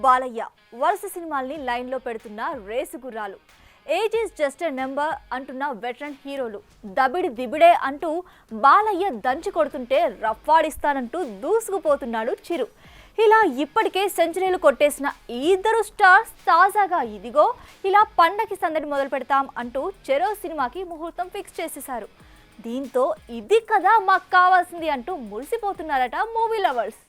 బాలయ్య వరుస సినిమాల్ని లైన్లో పెడుతున్న రేసు గుర్రాలు. Age is just a number అంటున్న వెటరన్ హీరోలు. దబిడి దిబిడే అంటూ బాలయ్య దంచి కొడుతుంటే రఫ్ఫాడిస్తానంటూ దూసుకుపోతున్నాడు చిరు. ఇలా ఇప్పటికే సెంచరీలు కొట్టేసిన ఈ ఇద్దరు స్టార్స్ తాజాగా ఇదిగో ఇలా పండగకి సందడి మొదలు పెడతాం అంటూ చెరో సినిమాకి ముహూర్తం ఫిక్స్ చేసేశారు. దీంతో ఇది కదా మాకు కావాల్సింది అంటూ మురిసిపోతున్నారట మూవీ లవర్స్.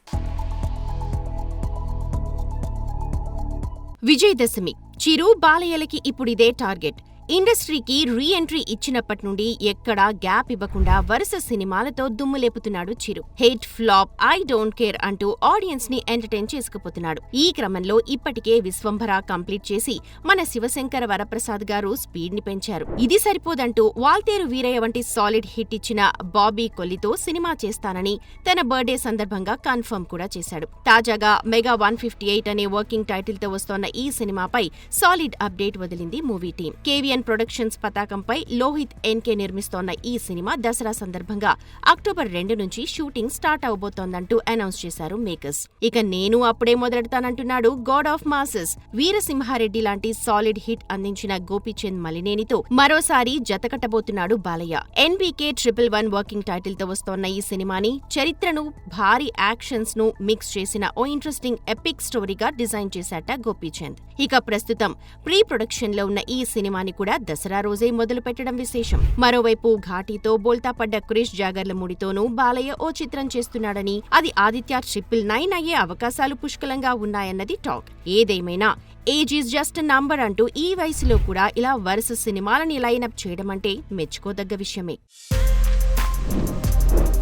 విజయదశమి చిరు బాలయ్యలకి ఇప్పుడిదే టార్గెట్. ఇండస్ట్రీకి రీ ఎంట్రీ ఇచ్చినప్పటి నుండి ఎక్కడా గ్యాప్ ఇవ్వకుండా వరుస సినిమాలతో దుమ్ములేపుతున్నాడు Chiru. Hit, flop, I don't care అంటూ ఆడియన్స్ ని ఎంటర్టైన్ చేసుకుపోతున్నాడు. ఈ క్రమంలో ఇప్పటికే విశ్వంభర కంప్లీట్ చేసి మన శివశంకర వరప్రసాద్ గారు స్పీడ్ ని పెంచారు. ఇది సరిపోదంటూ వాల్తేరు వీరయ్య వంటి సాలిడ్ హిట్ ఇచ్చిన బాబీ కొల్లితో సినిమా చేస్తానని తన బర్త్డే సందర్భంగా కన్ఫర్మ్ కూడా చేశాడు. తాజాగా మెగా 158 అనే వర్కింగ్ టైటిల్ తో వస్తోన్న ఈ సినిమాపై సాలిడ్ అప్డేట్ వదిలింది మూవీ టీం. కేవీఎన్ ప్రొడక్షన్స్ పతాకంపై లోహిత్ ఎన్కే నిర్మిస్తోన్న ఈ సినిమా దసరా సందర్భంగా అక్టోబర్ 2 నుంచి షూటింగ్ స్టార్ట్ అవబోతోందంటూ అనౌన్స్ చేశారు మేకర్స్. ఇక నేను అప్పుడే మొదలెడతానంటున్నాడు గాడ్ ఆఫ్ మాసెస్. వీరసింహారెడ్డి లాంటి సాలిడ్ హిట్ అందించిన గోపీచంద్ మలినేనితో మరోసారి జతకట్టబోతున్నాడు బాలయ్య. NBK 111 వర్కింగ్ టైటిల్ తో వస్తోన్న ఈ సినిమాని చరిత్రను, భారీ యాక్షన్స్ ను మిక్స్ చేసిన ఓ ఇంట్రెస్టింగ్ ఎపిక్ స్టోరీగా డిజైన్ చేశాట గోపీచంద్. ఇక ప్రస్తుతం ప్రీ ప్రొడక్షన్ లో ఉన్న ఈ సినిమాని కూడా దసరా రోజే మొదలు పెట్టడం విశేషం. మరోవైపు ఘాటీతో బోల్తా పడ్డ క్రిష్ జాగర్లమూడితోనూ బాలయ్య ఓ చిత్రం చేస్తున్నాడని, అది ఆదిత్య 999 అయ్యే అవకాశాలు పుష్కలంగా ఉన్నాయన్నది టాక్. ఏదేమైనా ఏజ్ ఈజ్ జస్ట్ నంబర్ అంటూ ఈ వయసులో కూడా ఇలా వరుస సినిమాలని లైనప్ చేయడం అంటే మెచ్చుకోదగ్గ విషయమే.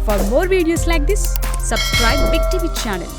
For more videos like this, subscribe Big TV channel.